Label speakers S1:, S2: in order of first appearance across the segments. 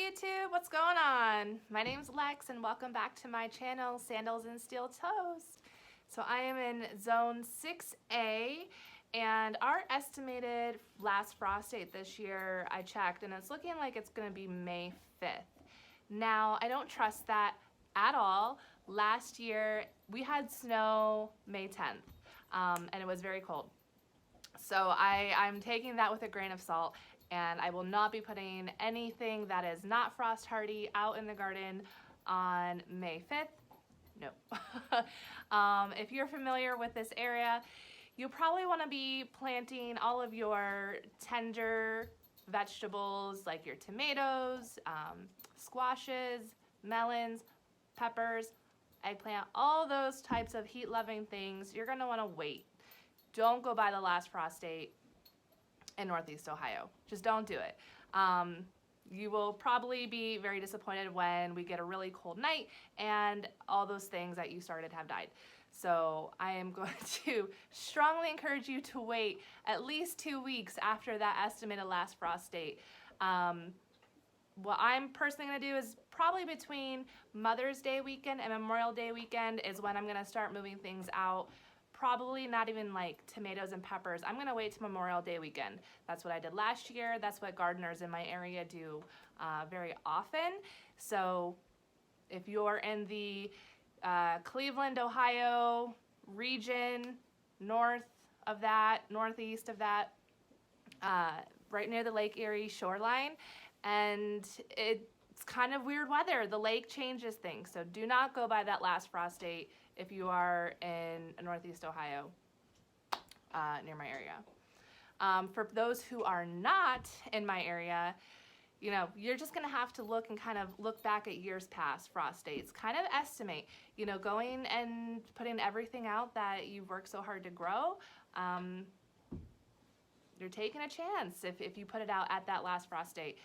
S1: YouTube, what's going on? My name's Lex and welcome back to my channel, Sandals and Steel Toes. So I am in zone 6A and our estimated last frost date this year, I checked, and it's looking like it's going to be May 5th. Now, I don't trust that at all. Last year, we had snow May 10th, and it was very cold. So I'm taking that with a grain of salt, and I will not be putting anything that is not frost hardy out in the garden on May 5th. No. If you're familiar with this area, you probably want to be planting all of your tender vegetables like your tomatoes, squashes, melons, peppers, eggplant, all those types of heat-loving things. You're going to want to wait. Don't go by the last frost date in Northeast Ohio. Just don't do it. You will probably be very disappointed when we get a really cold night and all those things that you started have died. So I am going to strongly encourage you to wait at least 2 weeks after that estimated last frost date. What I'm personally going to do is probably between Mother's Day weekend and Memorial Day weekend is when I'm going to start moving things out. Probably not even like tomatoes and peppers. I'm gonna wait to Memorial Day weekend. That's what I did last year. That's what gardeners in my area do very often. So if you're in the Cleveland, Ohio region, north of that, northeast of that, right near the Lake Erie shoreline, and it's kind of weird weather. The lake changes things, so do not go by that last frost date if you are in Northeast Ohio, near my area. For those who are not in my area, you know, you're just gonna have to look and kind of look back at years past frost dates, kind of estimate, you know, going and putting everything out that you've worked so hard to grow. You're taking a chance if you put it out at that last frost date.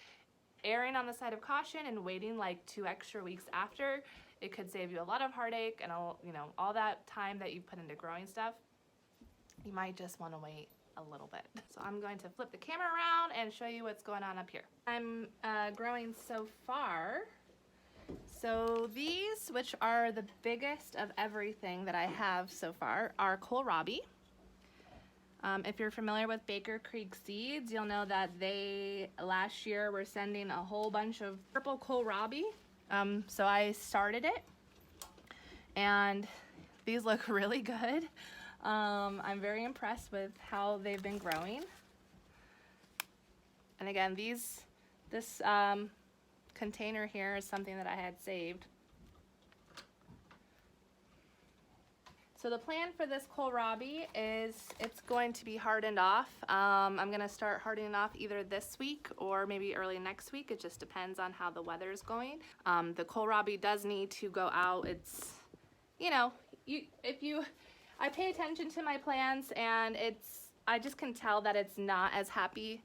S1: Erring on the side of caution and waiting like 2 extra weeks after, it could save you a lot of heartache and all that time that you put into growing stuff. You might just want to wait a little bit. So I'm going to flip the camera around and show you what's going on up here. I'm growing so far. So these, which are the biggest of everything that I have so far, are kohlrabi. If you're familiar with Baker Creek Seeds, you'll know that they last year were sending a whole bunch of purple kohlrabi. So I started it, and these look really good. I'm very impressed with how they've been growing. And again, this container here is something that I had saved. So the plan for this kohlrabi is it's going to be hardened off. I'm going to start hardening off either this week or maybe early next week. It just depends on how the weather is going. The kohlrabi does need to go out. It's, you know, I pay attention to my plants, and I just can tell that it's not as happy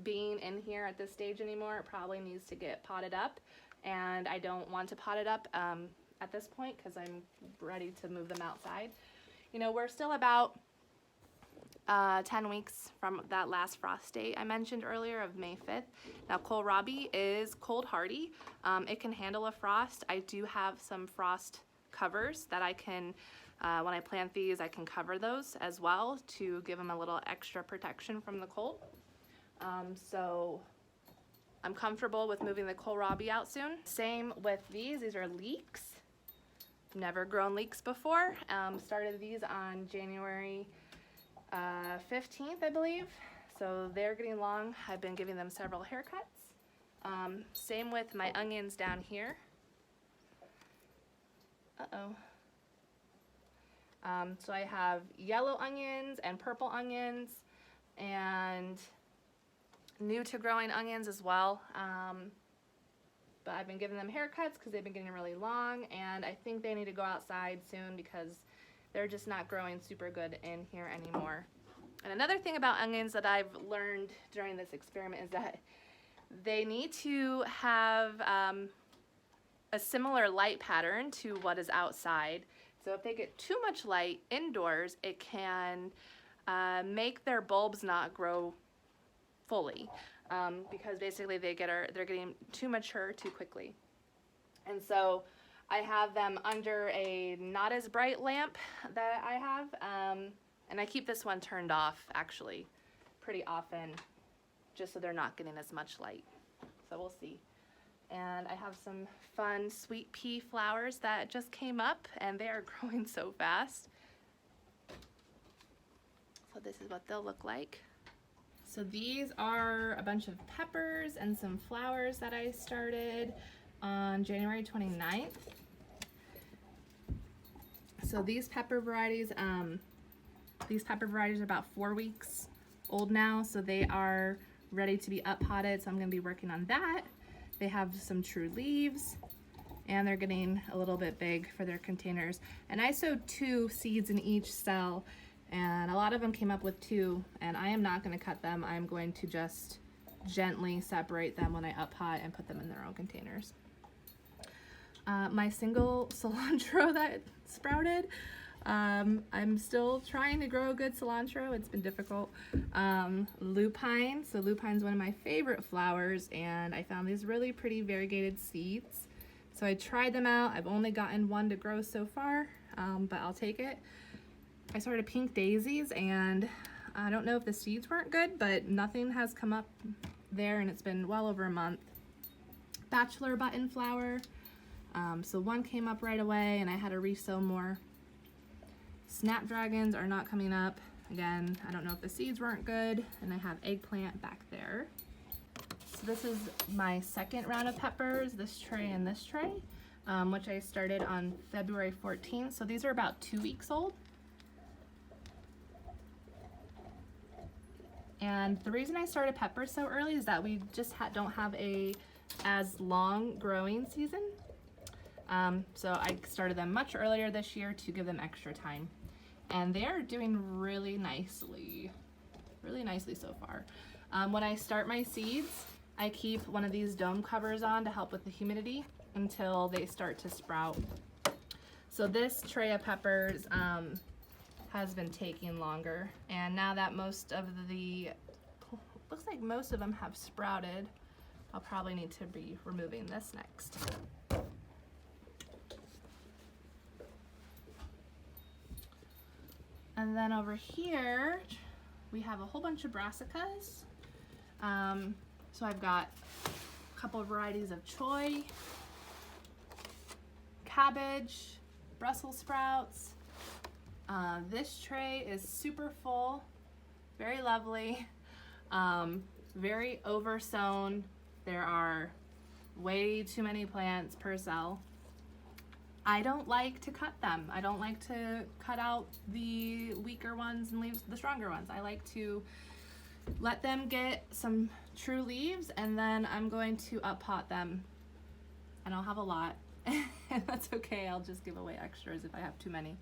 S1: being in here at this stage anymore. It probably needs to get potted up, and I don't want to pot it up at this point because I'm ready to move them outside. You know, we're still about 10 weeks from that last frost date I mentioned earlier of May 5th. Now, kohlrabi is cold hardy. It can handle a frost. I do have some frost covers that I can, when I plant these, I can cover those as well to give them a little extra protection from the cold. So I'm comfortable with moving the kohlrabi out soon. Same with these are leeks. Never grown leeks before. Started these on January 15th, I believe. So they're getting long. I've been giving them several haircuts. Same with my onions down here. So I have yellow onions and purple onions and new to growing onions as well. But I've been giving them haircuts because they've been getting really long, and I think they need to go outside soon because they're just not growing super good in here anymore. And another thing about onions that I've learned during this experiment is that they need to have a similar light pattern to what is outside. So if they get too much light indoors, it can make their bulbs not grow fully. because basically they're getting too mature too quickly. And so I have them under a not as bright lamp that I have, and I keep this one turned off actually pretty often, just so they're not getting as much light. So we'll see. And I have some fun sweet pea flowers that just came up, and they are growing so fast. So this is what they'll look like. So these are a bunch of peppers and some flowers that I started on January 29th. So these pepper varieties are about 4 weeks old now, so they are ready to be up potted, so I'm gonna be working on that. They have some true leaves, and they're getting a little bit big for their containers. And I sowed 2 seeds in each cell, and a lot of them came up with 2, and I am not gonna cut them. I'm going to just gently separate them when I up pot and put them in their own containers. My single cilantro that sprouted, I'm still trying to grow good cilantro. It's been difficult. Lupine. So lupine's one of my favorite flowers, and I found these really pretty variegated seeds. So I tried them out. I've only gotten 1 to grow so far, but I'll take it. I started pink daisies, and I don't know if the seeds weren't good, but nothing has come up there, and it's been well over a month. Bachelor button flower. So 1 came up right away, and I had to resow more. Snapdragons are not coming up. Again, I don't know if the seeds weren't good, and I have eggplant back there. So this is my second round of peppers, this tray and this tray, which I started on February 14th. So these are about 2 weeks old. And the reason I started peppers so early is that we just don't have as long growing season. So I started them much earlier this year to give them extra time. And they're doing really nicely so far. When I start my seeds, I keep one of these dome covers on to help with the humidity until they start to sprout. So this tray of peppers has been taking longer. And now that looks like most of them have sprouted, I'll probably need to be removing this next. And then over here, we have a whole bunch of brassicas. So I've got a couple of varieties of choy, cabbage, Brussels sprouts. This tray is super full, very lovely, very oversown. There are way too many plants per cell. I don't like to cut them. I don't like to cut out the weaker ones and leave the stronger ones. I like to let them get some true leaves, and then I'm going to up pot them, and I'll have a lot. And that's okay. I'll just give away extras if I have too many.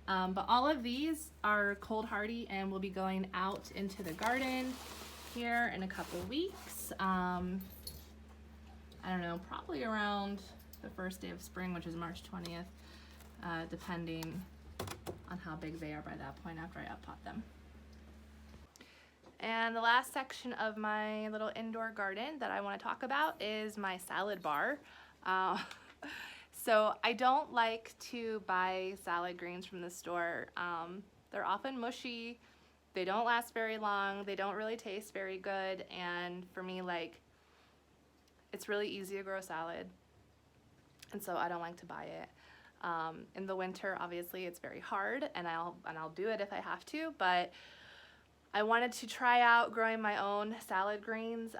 S1: But all of these are cold hardy and will be going out into the garden here in a couple weeks. I don't know, probably around the first day of spring, which is March 20th, depending on how big they are by that point after I up pot them. And the last section of my little indoor garden that I want to talk about is my salad bar. So I don't like to buy salad greens from the store. They're often mushy, they don't last very long, they don't really taste very good, and for me, like, it's really easy to grow salad, and so I don't like to buy it. In the winter, obviously, it's very hard, and I'll do it if I have to, but I wanted to try out growing my own salad greens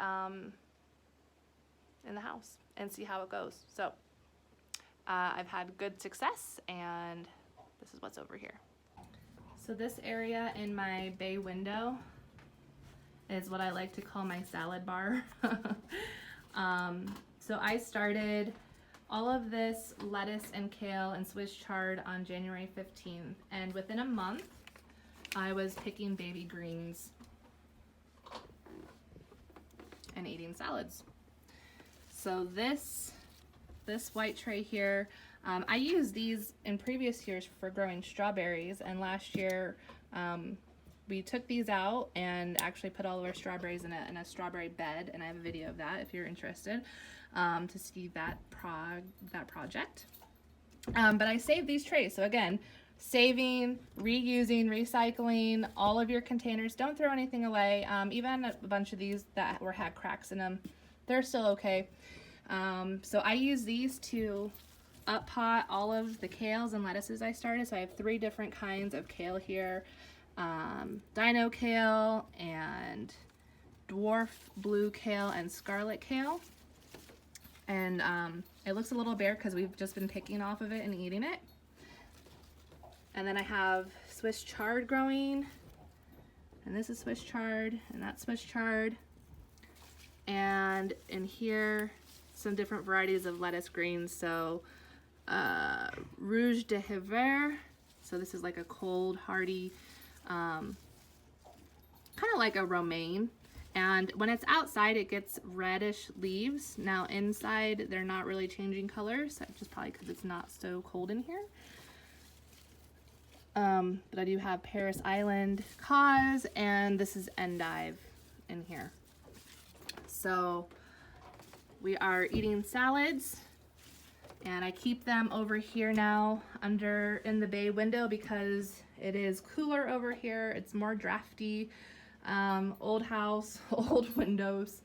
S1: in the house and see how it goes. So I've had good success, and this is what's over here. So this area in my bay window is what I like to call my salad bar. So I started all of this lettuce and kale and Swiss chard on January 15th, and within a month I was picking baby greens and eating salads. So this white tray here, I used these in previous years for growing strawberries, and last year we took these out and actually put all of our strawberries in a strawberry bed, and I have a video of that if you're interested to see that project. But I saved these trays. So again, saving, reusing, recycling all of your containers. Don't throw anything away. Even a bunch of these that had cracks in them, they're still okay. So I use these to up pot all of the kales and lettuces I started. So I have 3 different kinds of kale here. Dino kale and dwarf blue kale and scarlet kale. And it looks a little bare because we've just been picking off of it and eating it. And then I have Swiss chard growing, and this is Swiss chard, and that's Swiss chard. And in here, some different varieties of lettuce greens. So Rouge de Hiver, so this is like a cold, hardy, kind of like a romaine. And when it's outside, it gets reddish leaves. Now inside, they're not really changing colors, just probably because it's not so cold in here. But I do have Paris Island cause, and this is endive in here. So we are eating salads, and I keep them over here now under in the bay window because it is cooler over here. It's more drafty. Old house, old windows,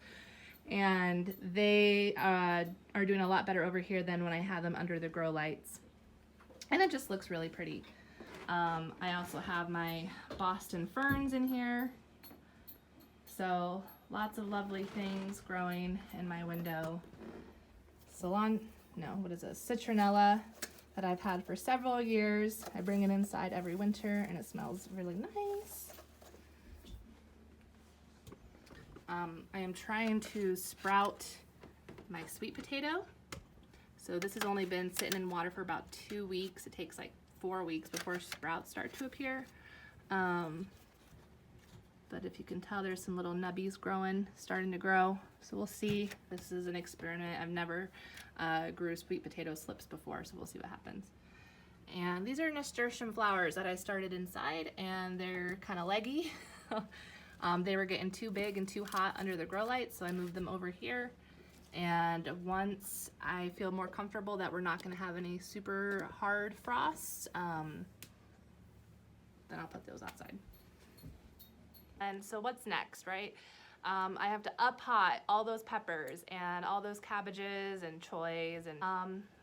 S1: and they are doing a lot better over here than when I had them under the grow lights, and it just looks really pretty. I also have my Boston ferns in here, so lots of lovely things growing in my window. Citronella that I've had for several years. I bring it inside every winter and it smells really nice. I am trying to sprout my sweet potato. So this has only been sitting in water for about 2 weeks. It takes like 4 weeks before sprouts start to appear. But if you can tell, there's some little nubbies starting to grow. So we'll see. This is an experiment. I've never grew sweet potato slips before, so we'll see what happens. And these are nasturtium flowers that I started inside, and they're kind of leggy. They were getting too big and too hot under the grow lights, so I moved them over here. And once I feel more comfortable that we're not going to have any super hard frosts, then I'll put those outside. And so what's next, right? I have to up pot all those peppers and all those cabbages and choys, and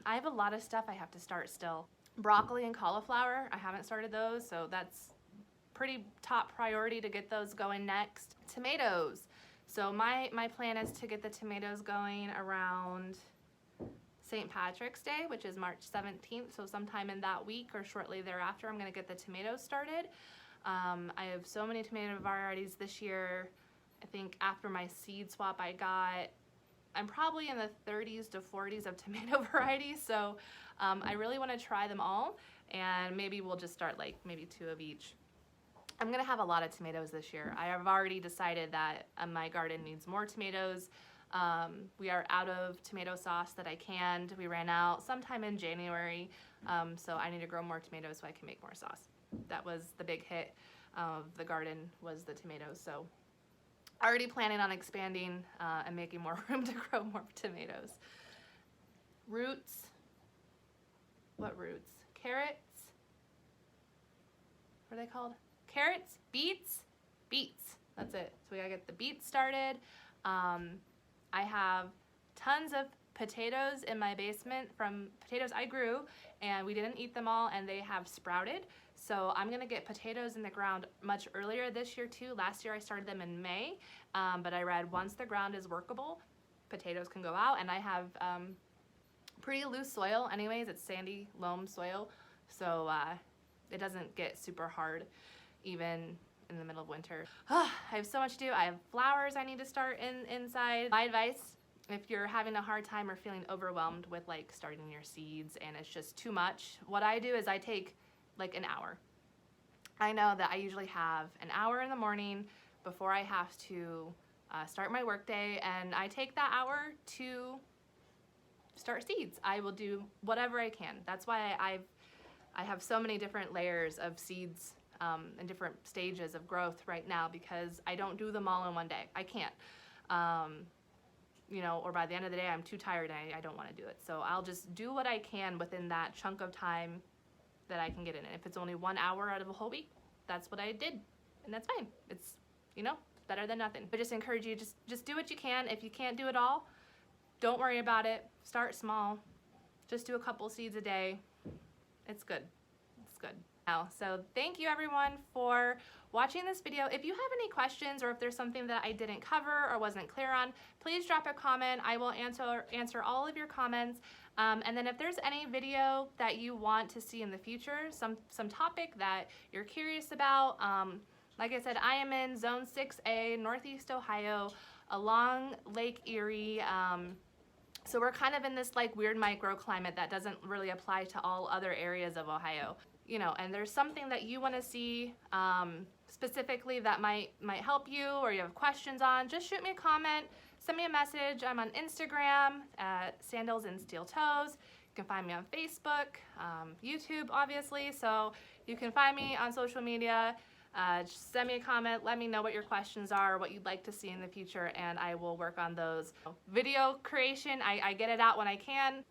S1: I have a lot of stuff I have to start still. Broccoli and cauliflower, I haven't started those, so that's pretty top priority to get those going next. Tomatoes. So my plan is to get the tomatoes going around St. Patrick's Day, which is March 17th. So sometime in that week or shortly thereafter, I'm gonna get the tomatoes started. I have so many tomato varieties this year. I think after my seed swap I'm probably in the 30s to 40s of tomato varieties. So I really wanna try them all, and maybe we'll just start like maybe 2 of each. I'm gonna have a lot of tomatoes this year. I have already decided that my garden needs more tomatoes. We are out of tomato sauce that I canned. We ran out sometime in January, so I need to grow more tomatoes so I can make more sauce. That was the big hit of the garden, was the tomatoes. So already planning on expanding and making more room to grow more tomatoes. Roots. What roots? Carrots. What are they called? Carrots, beets, that's it. So we gotta get the beets started. I have tons of potatoes in my basement from potatoes I grew, and we didn't eat them all, and they have sprouted. So I'm gonna get potatoes in the ground much earlier this year too. Last year I started them in May, but I read once the ground is workable, potatoes can go out, and I have pretty loose soil anyways. It's sandy loam soil, so it doesn't get super hard even in the middle of winter. I have so much to do. I have flowers I need to start inside. My advice, if you're having a hard time or feeling overwhelmed with like starting your seeds and it's just too much, what I do is I take like an hour. I know that I usually have an hour in the morning before I have to start my workday, and I take that hour to start seeds. I will do whatever I can. That's why I have so many different layers of seeds in different stages of growth right now because I don't do them all in one day. I can't. You know, or by the end of the day, I'm too tired and I don't want to do it. So I'll just do what I can within that chunk of time that I can get in. And if it's only 1 hour out of a whole week, that's what I did. And that's fine. It's, you know, better than nothing. But just encourage you, just do what you can. If you can't do it all, don't worry about it. Start small. Just do a couple seeds a day. It's good. It's good. So thank you everyone for watching this video. If you have any questions or if there's something that I didn't cover or wasn't clear on, please drop a comment. I will answer all of your comments. And then if there's any video that you want to see in the future, some topic that you're curious about, like I said, I am in Zone 6A, Northeast Ohio, along Lake Erie. So we're kind of in this like weird microclimate that doesn't really apply to all other areas of Ohio. You know, and there's something that you want to see specifically that might help you or you have questions on, just shoot me a comment, send me a message. I'm on Instagram at Sandals and Steel Toes. You can find me on Facebook, YouTube, obviously. So you can find me on social media. Just send me a comment, let me know what your questions are, what you'd like to see in the future, and I will work on those. Video creation, I get it out when I can.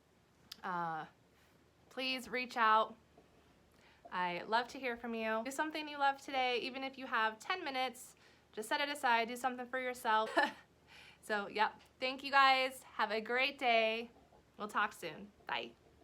S1: Please reach out. I love to hear from you. Do something you love today, even if you have 10 minutes, just set it aside, do something for yourself. So, yep, thank you guys. Have a great day. We'll talk soon. Bye.